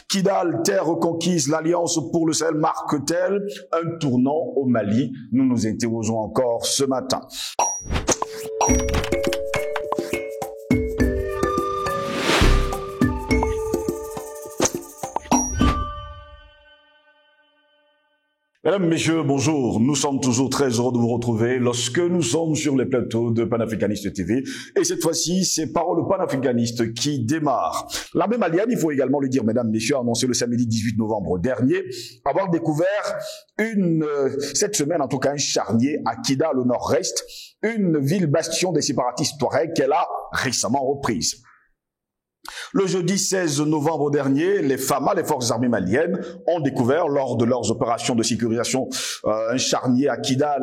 Kidal, terre reconquise, l'Alliance pour le Sahel marque-t-elle un tournant au Mali? Nous nous interrogeons encore ce matin. Mesdames, Messieurs, bonjour. Nous sommes toujours très heureux de vous retrouver lorsque nous sommes sur les plateaux de Panafricaniste TV. Et cette fois-ci, c'est Paroles panafricanistes qui démarre. L'armée malienne, il faut également le dire, mesdames, messieurs, a annoncé le samedi 18 novembre dernier avoir découvert cette semaine, en tout cas, un charnier à Kidal, au nord-est, une ville bastion des séparatistes Touaregs qu'elle a récemment reprise. Le jeudi 16 novembre dernier, les FAMA, les forces armées maliennes, ont découvert lors de leurs opérations de sécurisation un charnier à Kidal,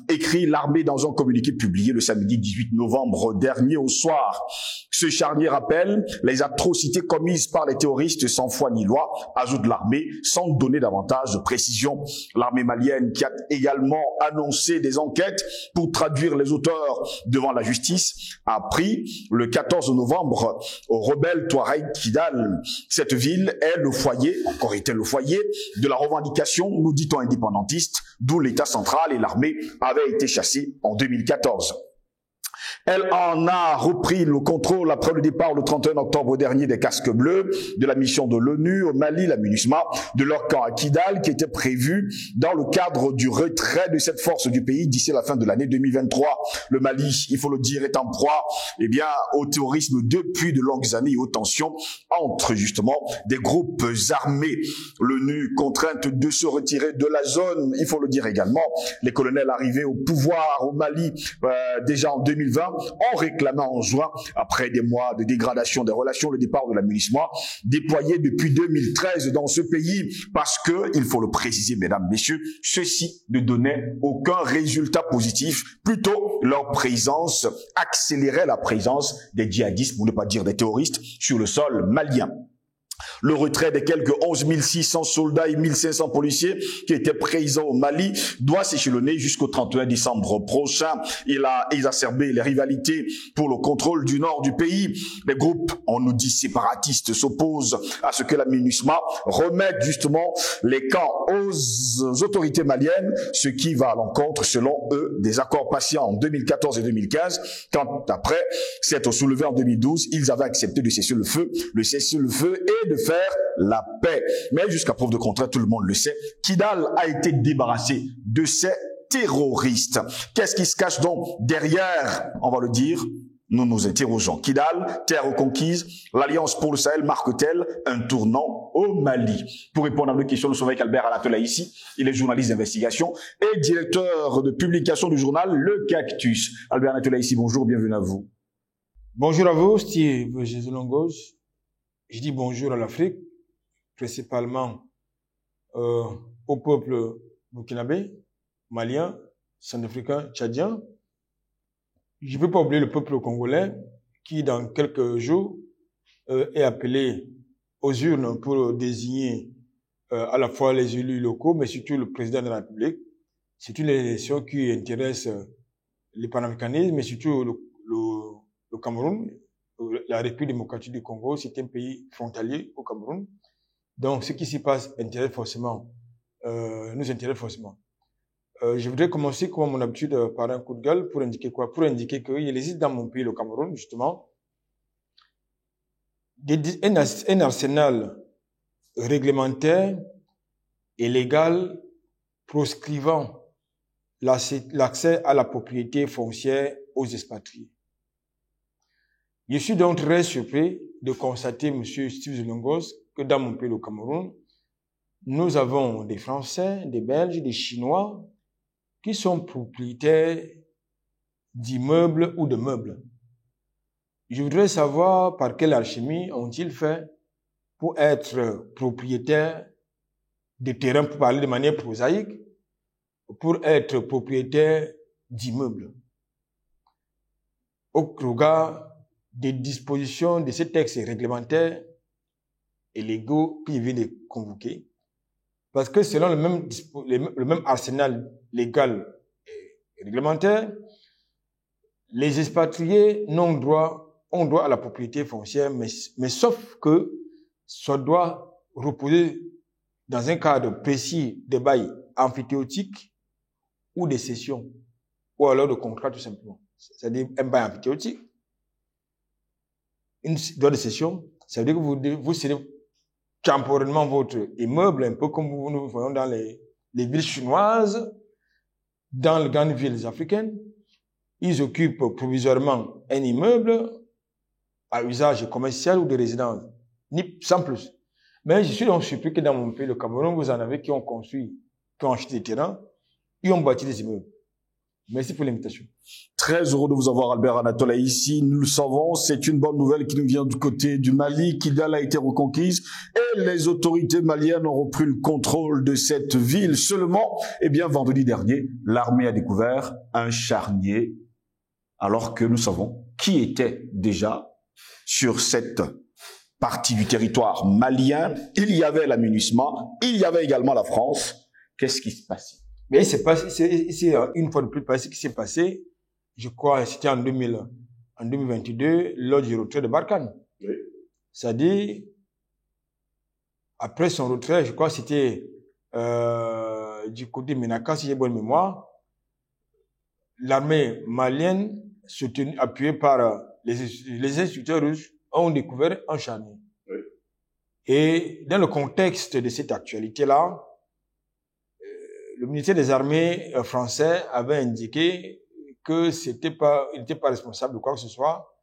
écrit l'armée dans un communiqué publié le samedi 18 novembre dernier au soir. Ce charnier rappelle les atrocités commises par les terroristes sans foi ni loi, ajoute l'armée, sans donner davantage de précision. L'armée malienne qui a également annoncé des enquêtes pour traduire les auteurs devant la justice, a pris le 14 novembre au rebelle Touareg Kidal. Cette ville est le foyer, encore était le foyer, de la revendication, nous dit-on, indépendantiste, d'où l'État central et l'armée avaient été chassés en 2014. Elle en a repris le contrôle après le départ le 31 octobre dernier des casques bleus de la mission de l'ONU au Mali, la MINUSMA, de leur camp à Kidal qui était prévu dans le cadre du retrait de cette force du pays d'ici la fin de l'année 2023. Le Mali, il faut le dire, est en proie au terrorisme depuis de longues années et aux tensions entre justement des groupes armés. L'ONU contrainte de se retirer de la zone, il faut le dire également. Les colonels arrivés au pouvoir au Mali déjà en 2020 ont réclamé en juin, après des mois de dégradation des relations, le départ de la MINUSMA, déployé depuis 2013 dans ce pays, parce que, il faut le préciser, mesdames, messieurs, ceci ne donnait aucun résultat positif. Plutôt, leur présence accélérait la présence des djihadistes, pour ne pas dire des terroristes, sur le sol malien. Le retrait des quelques 11 600 soldats et 1500 policiers qui étaient présents au Mali doit s'échelonner jusqu'au 31 décembre prochain. Il a exacerbé les rivalités pour le contrôle du nord du pays. Les groupes, on nous dit séparatistes, s'opposent à ce que la MINUSMA remette justement les camps aux autorités maliennes, ce qui va à l'encontre, selon eux, des accords passés en 2014 et 2015, quand après s'être soulevés en 2012, ils avaient accepté de cesser le feu et de faire la paix. Mais jusqu'à preuve de contraire, tout le monde le sait, Kidal a été débarrassé de ces terroristes. Qu'est-ce qui se cache donc derrière, on va le dire, nous nous interrogeons. Kidal, terre reconquise, l'Alliance pour le Sahel marque-t-elle un tournant au Mali? Pour répondre à nos questions, nous sommes avec Albert Alatola ici. Il est journaliste d'investigation et directeur de publication du journal Le Cactus. Albert Alatola ici, bonjour, bienvenue à vous. Bonjour à vous, Steve Jésus Longos. Je dis bonjour à l'Afrique, principalement au peuple burkinabé, malien, centrafricain, tchadien. Je ne peux pas oublier le peuple congolais qui, dans quelques jours, est appelé aux urnes pour désigner à la fois les élus locaux, mais surtout le président de la République. C'est une élection qui intéresse les panafricanismes, mais surtout le Cameroun. La République démocratique du Congo, c'est un pays frontalier au Cameroun. Donc, ce qui s'y passe nous intéresse forcément. Je voudrais commencer, comme à mon habitude, par un coup de gueule pour indiquer quoi? Pour indiquer qu'il existe dans mon pays, le Cameroun, justement, un arsenal réglementaire et légal proscrivant l'accès à la propriété foncière aux expatriés. Je suis donc très surpris de constater, monsieur Steve Zulongos, que dans mon pays, le Cameroun, nous avons des Français, des Belges, des Chinois qui sont propriétaires d'immeubles ou de meubles. Je voudrais savoir par quelle alchimie ont-ils fait pour être propriétaires de terrains, pour parler de manière prosaïque, pour être propriétaires d'immeubles. Au regard des dispositions de ces textes réglementaires et légaux qui viennent de convoquer, parce que selon le même arsenal légal et réglementaire, les expatriés ont droit à la propriété foncière, mais sauf que ce droit reposer dans un cadre précis de bail amphithéotique ou de cession, ou alors de contrat tout simplement. C'est-à-dire un bail amphithéotique, une droit de cession, ça veut dire que vous cédez temporairement votre immeuble, un peu comme nous voyons dans les villes chinoises, dans les grandes villes africaines. Ils occupent provisoirement un immeuble à usage commercial ou de résidence, sans plus. Mais je suis donc surpris que dans mon pays, le Cameroun, vous en avez qui ont construit, qui ont acheté des terrains, ils ont bâti des immeubles. Merci pour l'invitation. Très heureux de vous avoir, Albert Anatola, ici. Nous le savons, c'est une bonne nouvelle qui nous vient du côté du Mali. Kidal a été reconquise et les autorités maliennes ont repris le contrôle de cette ville. Seulement, eh bien, vendredi dernier, l'armée a découvert un charnier, alors que nous savons qui était déjà sur cette partie du territoire malien. Il y avait la MINUSMA, il y avait également la France. Qu'est-ce qui se passait? Mais c'est une fois de plus passé qui s'est passé, je crois, c'était en 2022, lors du retrait de Barkhane. Oui. C'est-à-dire, après son retrait, je crois que c'était du côté de Ménaka, si j'ai bonne mémoire, l'armée malienne, appuyée par les instituteurs russes, ont découvert un charnier. Oui. Et dans le contexte de cette actualité-là, le ministère des Armées français avait indiqué que il n'était pas responsable de quoi que ce soit.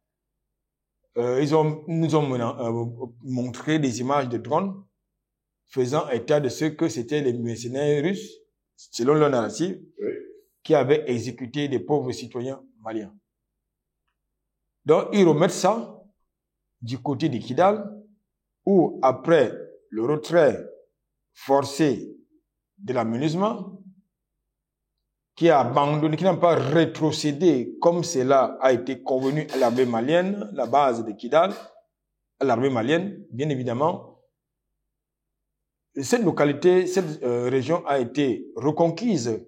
Ils nous ont montré des images de drones faisant état de ce que c'était les mercenaires russes, selon leur narrative, oui, qui avaient exécuté des pauvres citoyens maliens. Donc, ils remettent ça du côté de Kidal, où après le retrait forcé de la MINUSMA, qui a abandonné, qui n'a pas rétrocédé comme cela a été convenu à l'armée malienne, la base de Kidal, à l'armée malienne, bien évidemment. Cette localité, cette région a été reconquise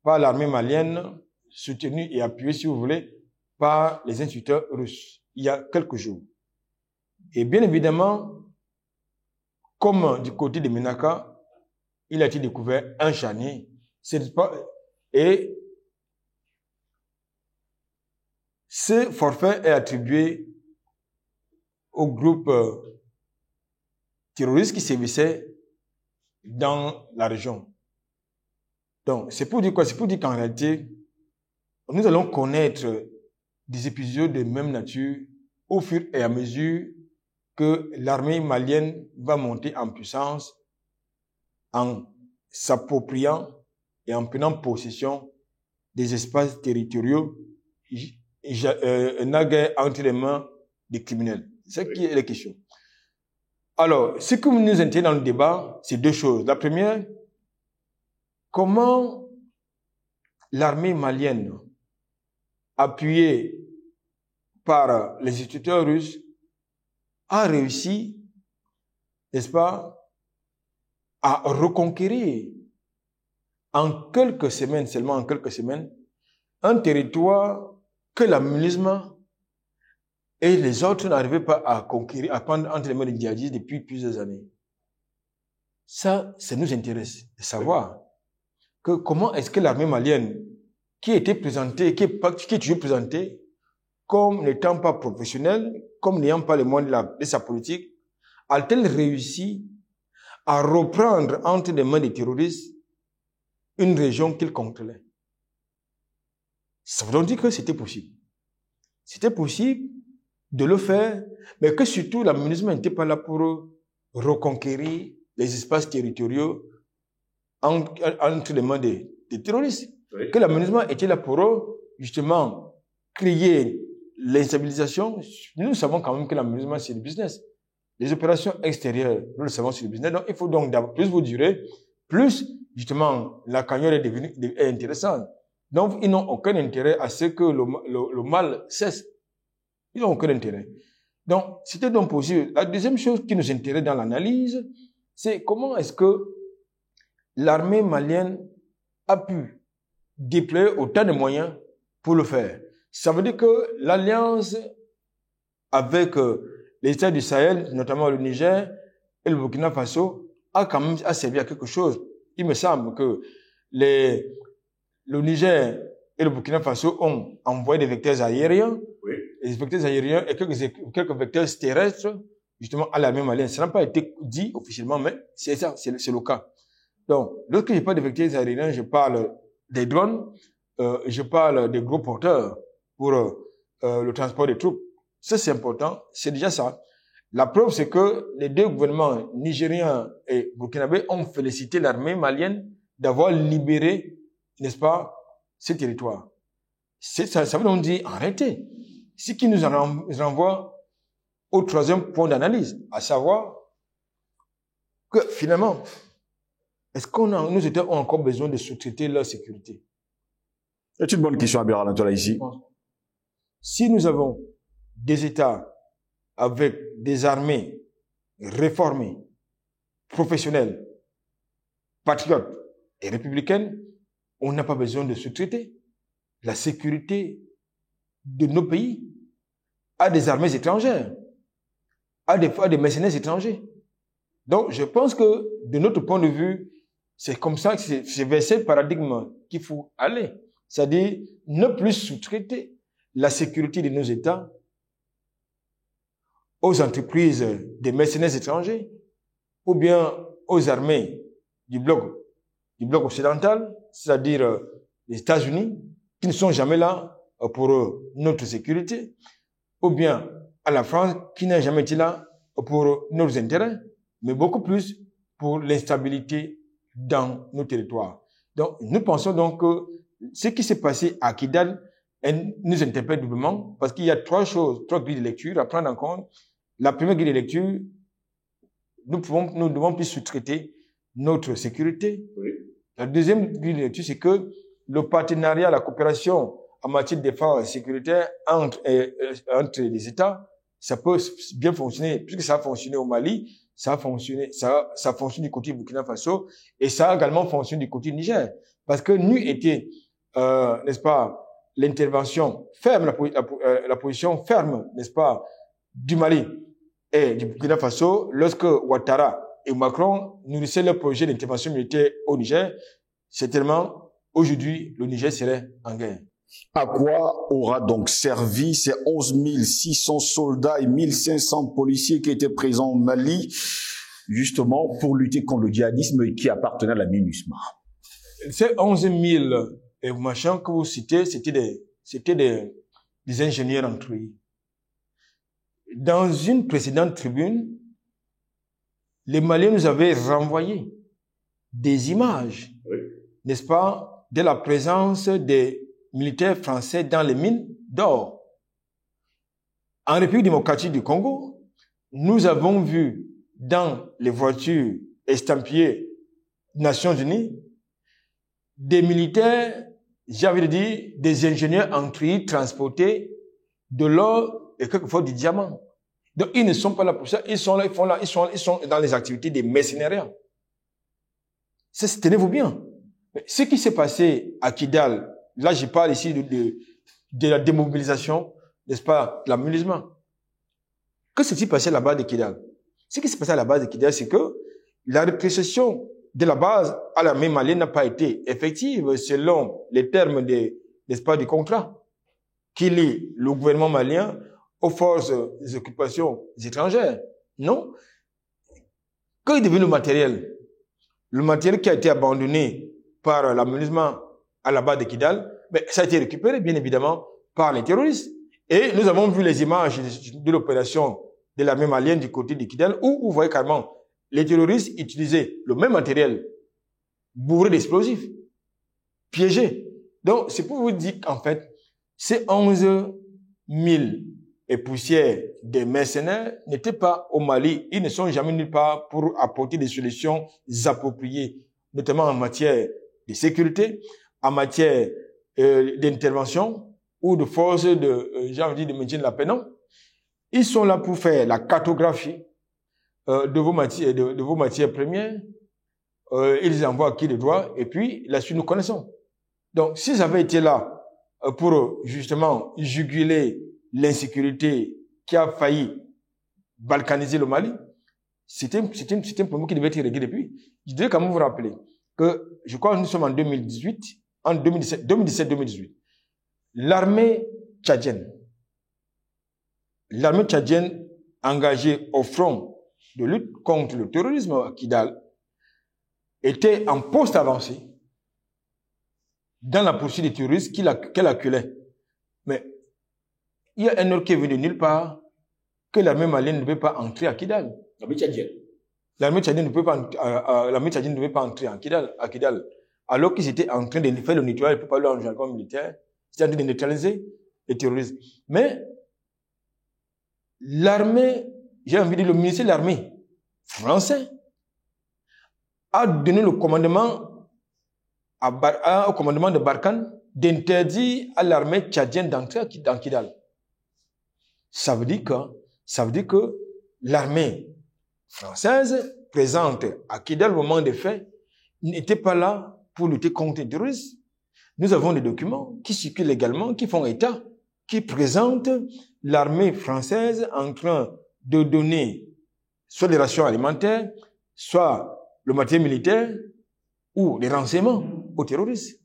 par l'armée malienne, soutenue et appuyée, si vous voulez, par les instituteurs russes, il y a quelques jours. Et bien évidemment, comme du côté de Ménaka, il a été découvert un charnier. Et ce forfait est attribué au groupe terroriste qui sévissait dans la région. Donc, c'est pour dire quoi? C'est pour dire qu'en réalité, nous allons connaître des épisodes de même nature au fur et à mesure que l'armée malienne va monter en puissance en s'appropriant et en prenant possession des espaces territoriaux naguère entre les mains des criminels. C'est ce qui est la question. Alors, ce qui nous intéresse dans le débat, c'est deux choses. La première, comment l'armée malienne, appuyée par les instituteurs russes, a réussi, n'est-ce pas, à reconquérir en quelques semaines, seulement en quelques semaines, un territoire que la MINUSMA et les autres n'arrivaient pas à conquérir, à prendre entre les mains des djihadistes depuis plusieurs années. Ça nous intéresse de savoir que comment est-ce que l'armée malienne, qui était présentée, qui est toujours présentée comme n'étant pas professionnelle, comme n'ayant pas les moyens de sa politique, a-t-elle réussi à reprendre entre les mains des terroristes une région qu'ils contrôlaient? Ça veut dire que c'était possible. C'était possible de le faire, mais que surtout la MINUSMA n'était pas là pour reconquérir les espaces territoriaux entre les mains des terroristes. Oui. Que la MINUSMA était là pour justement créer l'instabilisation. Nous savons quand même que la MINUSMA, c'est le business. Les opérations extérieures, nous le savons, c'est le business. Donc, il faut donc plus vous durer, plus justement la cagnotte est intéressante. Donc, ils n'ont aucun intérêt à ce que le mal cesse. Ils n'ont aucun intérêt. Donc, c'était donc possible. La deuxième chose qui nous intéresse dans l'analyse, c'est comment est-ce que l'armée malienne a pu déployer autant de moyens pour le faire. Ça veut dire que l'alliance avec les États du Sahel, notamment le Niger, et le Burkina Faso a quand même servi à quelque chose. Il me semble que le Niger et le Burkina Faso ont envoyé des vecteurs aériens, Oui. des vecteurs aériens et quelques vecteurs terrestres, justement, à l'armée malienne. Ça n'a pas été dit officiellement, mais c'est ça, c'est le cas. Donc, lorsque je parle de vecteurs aériens, je parle des drones, je parle des gros porteurs pour le transport des troupes. Ça, c'est important. C'est déjà ça. La preuve, c'est que les deux gouvernements nigériens et burkinabés ont félicité l'armée malienne d'avoir libéré, n'est-ce pas, ces territoires. Ça veut donc dire, arrêtez. Ce qui nous renvoie au troisième point d'analyse, à savoir que finalement, est-ce nos États ont encore besoin de sous-traiter leur sécurité? C'est une bonne question, Abir Alantola, ici. Si nous avons des États avec des armées réformées, professionnelles, patriotes et républicaines, on n'a pas besoin de sous-traiter la sécurité de nos pays à des armées étrangères, à des mercenaires étrangers. Donc, je pense que, de notre point de vue, c'est comme ça que c'est vers ce paradigme qu'il faut aller. C'est-à-dire, ne plus sous-traiter la sécurité de nos États aux entreprises des mercenaires étrangers ou bien aux armées du bloc occidental, c'est-à-dire les États-Unis, qui ne sont jamais là pour notre sécurité, ou bien à la France, qui n'a jamais été là pour nos intérêts, mais beaucoup plus pour l'instabilité dans nos territoires. Donc, nous pensons donc que ce qui s'est passé à Kidal nous interpelle doublement, parce qu'il y a trois grilles de lecture à prendre en compte. La première grille de lecture, nous devons plus sous-traiter notre sécurité. Oui. La deuxième grille de lecture, c'est que le partenariat, la coopération en matière de défense sécuritaire entre les États, ça peut bien fonctionner, puisque ça a fonctionné au Mali, ça fonctionne du côté du Burkina Faso, et ça a également fonctionné du côté du Niger. Parce que nous était, n'est-ce pas, l'intervention ferme, la position ferme, n'est-ce pas, du Mali et du Burkina Faso, lorsque Ouattara et Macron nourrissaient leur projet d'intervention militaire au Niger, certainement, aujourd'hui, le Niger serait en guerre. À quoi aura donc servi ces 11 600 soldats et 1500 policiers qui étaient présents au Mali, justement, pour lutter contre le djihadisme et qui appartenaient à la MINUSMA? Ces 11 000 machins que vous citez, c'était des ingénieurs instruits. Dans une précédente tribune, les Maliens nous avaient renvoyé des images, oui, n'est-ce pas, de la présence des militaires français dans les mines d'or. En République démocratique du Congo, nous avons vu dans les voitures estampillées Nations Unies des militaires, j'avais dit, des ingénieurs instruits transporter de l'or et quelquefois du diamant. Donc, ils ne sont pas là pour ça. Ils sont là, ils sont dans les activités des mercenaires. Tenez-vous bien. Mais ce qui s'est passé à Kidal, là, je parle ici de la démobilisation, n'est-ce pas, de l'amusement. Que s'est-il passé à la base de Kidal? Ce qui s'est passé à la base de Kidal, c'est que la répression de la base à l'armée malienne n'a pas été effective selon les termes n'est-ce pas, du contrat qui lie le gouvernement malien aux forces des occupations étrangères. Non. Qu'est devenu le matériel? Le matériel qui a été abandonné par l'aménagement à la base de Kidal, mais ça a été récupéré, bien évidemment, par les terroristes. Et nous avons vu les images de l'opération de l'armée malienne du côté de Kidal, où vous voyez carrément les terroristes utilisaient le même matériel, bourré d'explosifs, piégé. Donc, c'est pour vous dire qu'en fait, ces 11 000 et poussières des mercenaires n'étaient pas au Mali. Ils ne sont jamais nulle part pour apporter des solutions appropriées, notamment en matière de sécurité, en matière d'intervention ou de force j'ai envie de maintien de la paix. Non. Ils sont là pour faire la cartographie de vos matières premières. Ils envoient qui de droit et puis la suite nous connaissons. Donc, s'ils avaient été là pour justement juguler l'insécurité qui a failli balkaniser le Mali, c'était un problème qui devait être réglé depuis. Je devais quand même vous rappeler que, je crois que nous sommes en 2018, en 2017-2018. L'armée tchadienne engagée au front de lutte contre le terrorisme à Kidal était en poste avancé dans la poursuite des terroristes qu'elle acculait. Mais il y a un ordre qui est venu de nulle part que l'armée malienne ne peut pas entrer à Kidal. L'armée tchadienne. L'armée tchadienne ne peut pas entrer à Kidal. Alors qu'ils étaient en train de faire le nettoyage, pour parler en jargon militaire, c'est en train de neutraliser les terroristes. Mais l'armée, j'ai envie de dire, le ministère de l'armée français a donné le commandement au commandement de Barkhane d'interdire à l'armée tchadienne d'entrer dans Kidal. Ça veut dire que l'armée française présente à Kidal au moment des faits n'était pas là pour lutter contre les terroristes. Nous avons des documents qui circulent légalement, qui font état, qui présentent l'armée française en train de donner soit des rations alimentaires, soit le matériel militaire ou des renseignements aux terroristes.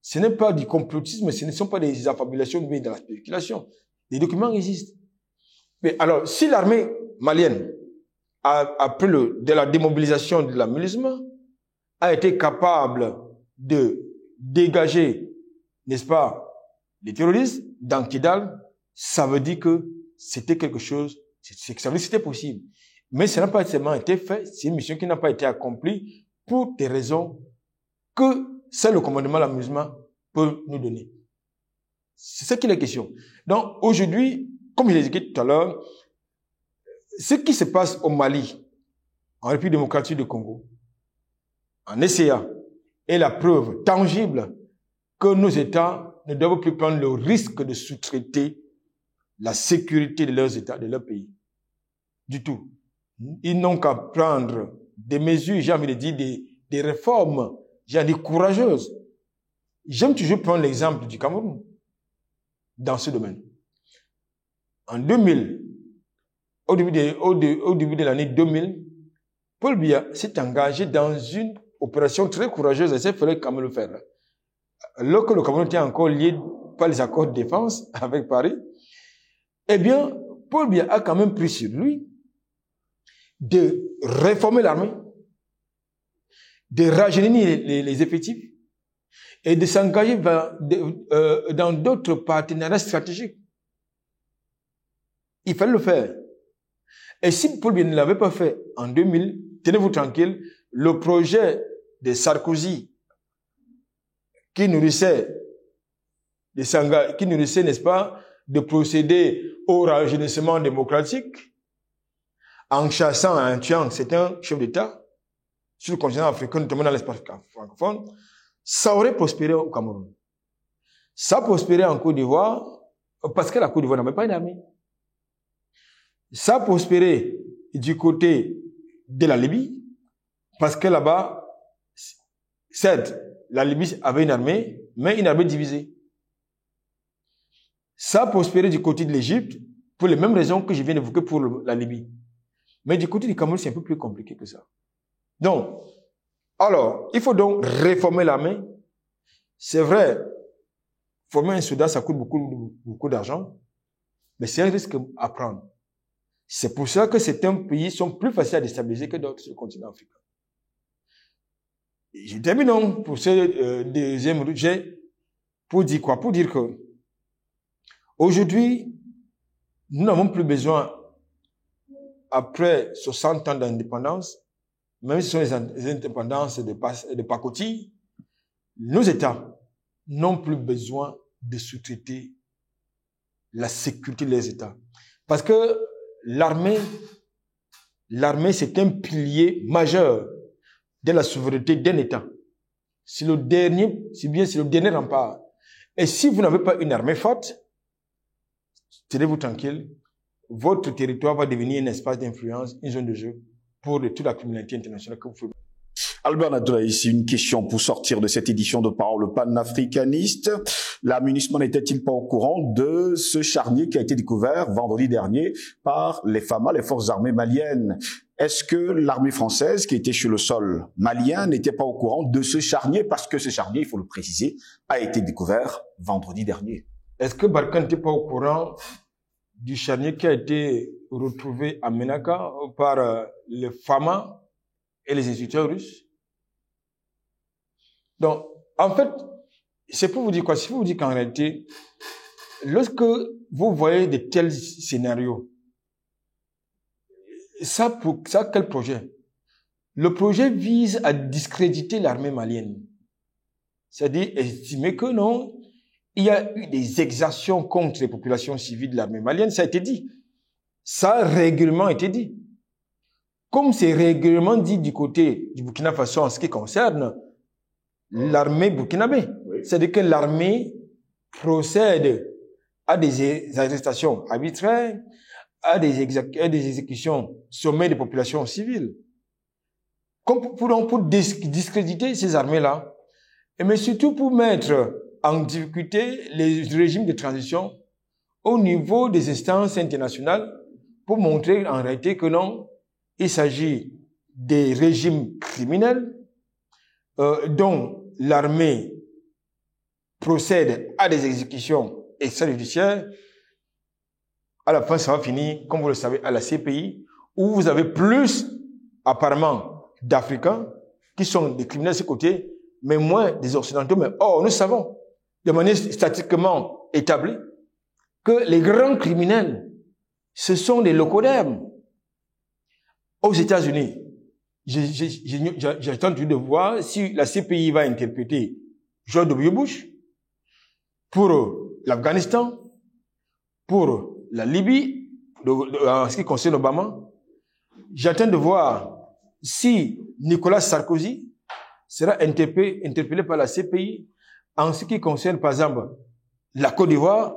Ce n'est pas du complotisme, ce ne sont pas des affabulations mais de la spéculation. Les documents existent. Mais alors, si l'armée malienne, après de la démobilisation de l'aménagement, a été capable de dégager, n'est-ce pas, les terroristes dans Kidal, ça veut dire que c'était quelque chose, ça veut dire que c'était possible. Mais ça n'a pas seulement été fait, c'est une mission qui n'a pas été accomplie pour des raisons que seul le commandement de l'amusement peut nous donner. C'est ça qui est la question. Donc, aujourd'hui, comme je l'ai dit tout à l'heure, ce qui se passe au Mali, en République démocratique du Congo, en ECA, est la preuve tangible que nos États ne doivent plus prendre le risque de sous-traiter la sécurité de leurs États, de leur pays. Du tout. Ils n'ont qu'à prendre des mesures, j'ai envie de dire, des réformes, j'ai envie de dire, courageuses. J'aime toujours prendre l'exemple du Cameroun dans ce domaine. En 2000, au début de l'année 2000, Paul Biya s'est engagé dans une opération très courageuse, et ça, il fallait quand même le faire. Alors que le Cameroun était encore lié par les accords de défense avec Paris, eh bien, Paul Biya a quand même pris sur lui de réformer l'armée, de rajeunir les effectifs et de s'engager dans d'autres partenariats stratégiques. Il fallait le faire. Et si Paul Biya ne l'avait pas fait en 2000, tenez-vous tranquille, le projet de Sarkozy qui nourrissait, n'est-ce pas, de procéder au rajeunissement démocratique en chassant, en tuant certains chefs d'État sur le continent africain, notamment dans l'espace francophone, ça aurait prospéré au Cameroun. Ça a prospéré en Côte d'Ivoire parce que la Côte d'Ivoire n'avait pas une armée. Ça a prospéré du côté de la Libye parce que là-bas, certes, la Libye avait une armée, mais une armée divisée. Ça a prospéré du côté de l'Égypte pour les mêmes raisons que je viens d'évoquer pour la Libye. Mais du côté du Cameroun, c'est un peu plus compliqué que ça. Donc, alors, il faut donc réformer l'armée. C'est vrai, former un soldat, ça coûte beaucoup d'argent, mais c'est un risque à prendre. C'est pour ça que certains pays sont plus faciles à déstabiliser que d'autres sur le continent africain. Et je termine donc pour ce deuxième budget pour dire quoi? Pour dire que aujourd'hui, nous n'avons plus besoin, après 60 ans d'indépendance, même si ce sont les indépendances de pacotille, nos États n'ont plus besoin de sous-traiter la sécurité des États. Parce que l'armée, c'est un pilier majeur de la souveraineté d'un État. C'est le dernier rempart. Et si vous n'avez pas une armée forte, tenez-vous tranquille, votre territoire va devenir un espace d'influence, une zone de jeu pour toute la criminalité internationale que vous faites. Albert Nadoula, ici une question pour sortir de cette édition de Parole panafricaniste. La MINUSMA n'était-il pas au courant de ce charnier qui a été découvert vendredi dernier par les FAMA, les forces armées maliennes? est-ce que l'armée française qui était sur le sol malien n'était pas au courant de ce charnier, parce que ce charnier, il faut le préciser, a été découvert vendredi dernier? Est-ce que Barkhane n'était pas au courant du charnier qui a été retrouvé à Ménaka par les FAMA et les instituteurs russes? Donc, en fait, c'est pour vous dire quoi? C'est pour vous dire qu'en réalité, lorsque vous voyez de tels scénarios, ça, quel projet? Le projet vise à discréditer l'armée malienne. C'est-à-dire estimer que non, il y a eu des exactions contre les populations civiles de l'armée malienne, ça a été dit. Ça a régulièrement été dit. Comme c'est régulièrement dit du côté du Burkina Faso en ce qui concerne l'armée burkinabé. Oui. C'est-à-dire que l'armée procède à des arrestations arbitraires, à des exécutions sommet des populations civiles. Comme pour discréditer ces armées-là, mais surtout pour mettre en difficulté les régimes de transition au niveau des instances internationales, pour montrer en réalité que non, il s'agit des régimes criminels dont l'armée procède à des exécutions extrajudiciaires. À la fin, ça va finir, comme vous le savez, à la CPI, où vous avez plus, apparemment, d'Africains qui sont des criminels de ce côté, mais moins des Occidentaux. Mais or, nous savons, de manière statistiquement établie, que les grands criminels, ce sont des locodèmes. Aux États-Unis, j'attends de voir si la CPI va interpréter George W. Bush pour l'Afghanistan, pour la Libye, en ce qui concerne Obama. J'attends de voir si Nicolas Sarkozy sera interpellé par la CPI en ce qui concerne, par exemple, la Côte d'Ivoire,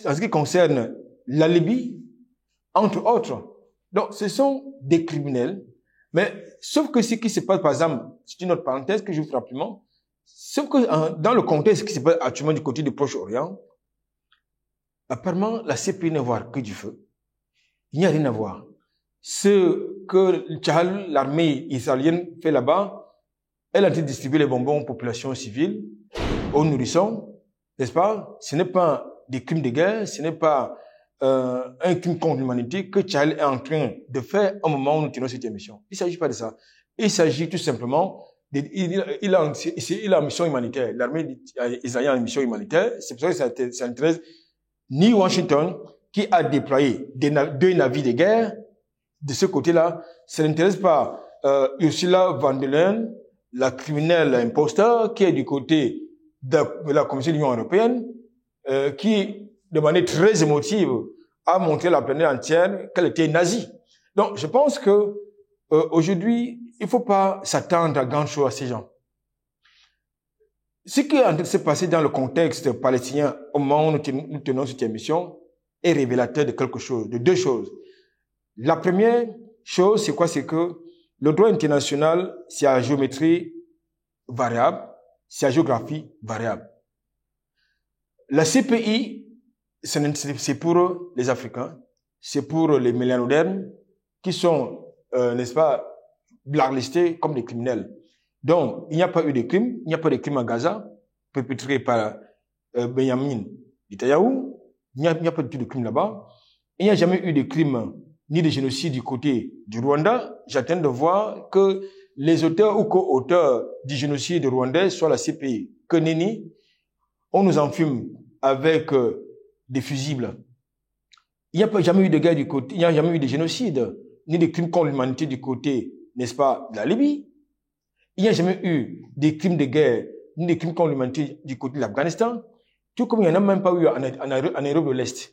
en ce qui concerne la Libye, entre autres. Donc, ce sont des criminels, mais sauf que ce qui se passe, par exemple, c'est une autre parenthèse que je vous ferai rapidement, sauf que dans le contexte qui se passe actuellement du côté du Proche-Orient, apparemment, la CPI ne voit que du feu. Il n'y a rien à voir. Ce que l'armée israélienne fait là-bas, elle a distribué les bonbons aux populations civiles, aux nourrissons, n'est-ce pas? Ce n'est pas des crimes de guerre, ce n'est pas un crime contre l'humanité que Tchal est en train de faire au moment où nous tenons cette émission. Il ne s'agit pas de ça. Il s'agit tout simplement il a une mission humanitaire. L'armée israélienne a une mission humanitaire. C'est pour ça que ça intéresse ni Washington, qui a déployé deux navires de guerre de ce côté-là. Ça n'intéresse pas Ursula von der Leyen, la criminelle imposteur, qui est du côté de la Commission de l'Union européenne, qui, de manière très émotive, a montré à la planète entière qu'elle était nazie. Donc, je pense que aujourd'hui, il ne faut pas s'attendre à grand chose à ces gens. Ce qui est en train de se passer dans le contexte palestinien au moment où nous tenons cette émission est révélateur de quelque chose, de deux choses. La première chose, c'est quoi? C'est que le droit international, c'est à géométrie variable, c'est à géographie variable. La CPI, c'est pour les Africains, c'est pour les mélanodermes qui sont, n'est-ce pas, blacklistés comme des criminels. Donc, il n'y a pas eu de crime, il n'y a pas de crime à Gaza, perpétré par Benjamin Netanyahu, il n'y a pas du tout de crime là-bas. Il n'y a jamais eu de crime ni de génocide du côté du Rwanda. J'attends de voir que les auteurs ou co-auteurs du génocide rwandais soient la CPI. Que nenni, on nous enfume avec des fusibles. Il n'y a pas jamais eu de guerre du côté, il n'y a jamais eu de génocide, ni de crimes contre l'humanité du côté, n'est-ce pas, de la Libye. Il n'y a jamais eu des crimes de guerre, ni des crimes contre l'humanité du côté de l'Afghanistan, tout comme il n'y en a même pas eu en Europe de l'Est.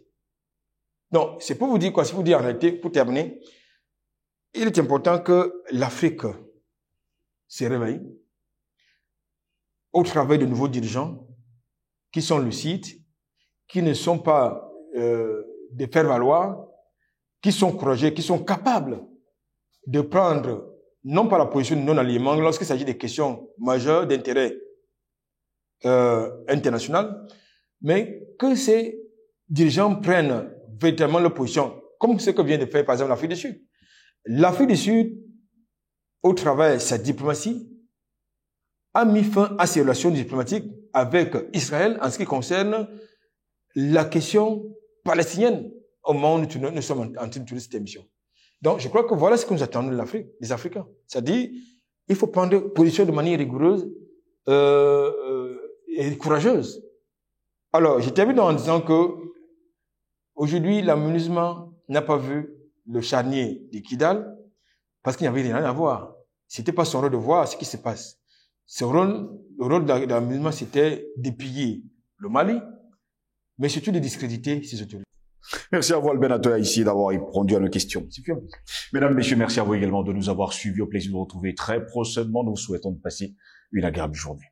Donc, c'est pour vous dire quoi? C'est pour vous dire en réalité, pour terminer, il est important que l'Afrique se réveille au travail de nouveaux dirigeants qui sont lucides, qui ne sont pas de faire valoir, qui sont courageux, qui sont capables de prendre non pas la position de non-alignement lorsqu'il s'agit des questions majeures d'intérêt international, mais que ces dirigeants prennent véritablement leur position, comme ce que vient de faire par exemple l'Afrique du Sud. L'Afrique du Sud, au travers de sa diplomatie, a mis fin à ses relations diplomatiques avec Israël en ce qui concerne la question palestinienne au moment où nous sommes en train de tourner cette émission. Donc, je crois que voilà ce que nous attendons de l'Afrique, des Africains. C'est-à-dire, il faut prendre position de manière rigoureuse et courageuse. Alors, je termine en disant que aujourd'hui, la MINUSMA n'a pas vu le charnier de Kidal parce qu'il n'y avait rien à voir. C'était pas son rôle de voir ce qui se passe. Le rôle de la MINUSMA, c'était d'épiller le Mali, mais surtout de discréditer ses autorités. Merci à vous, Albert Natoya, ici, d'avoir répondu à nos questions. Mesdames, Messieurs, merci à vous également de nous avoir suivis. Au plaisir de vous retrouver très prochainement. Nous vous souhaitons de passer une agréable journée.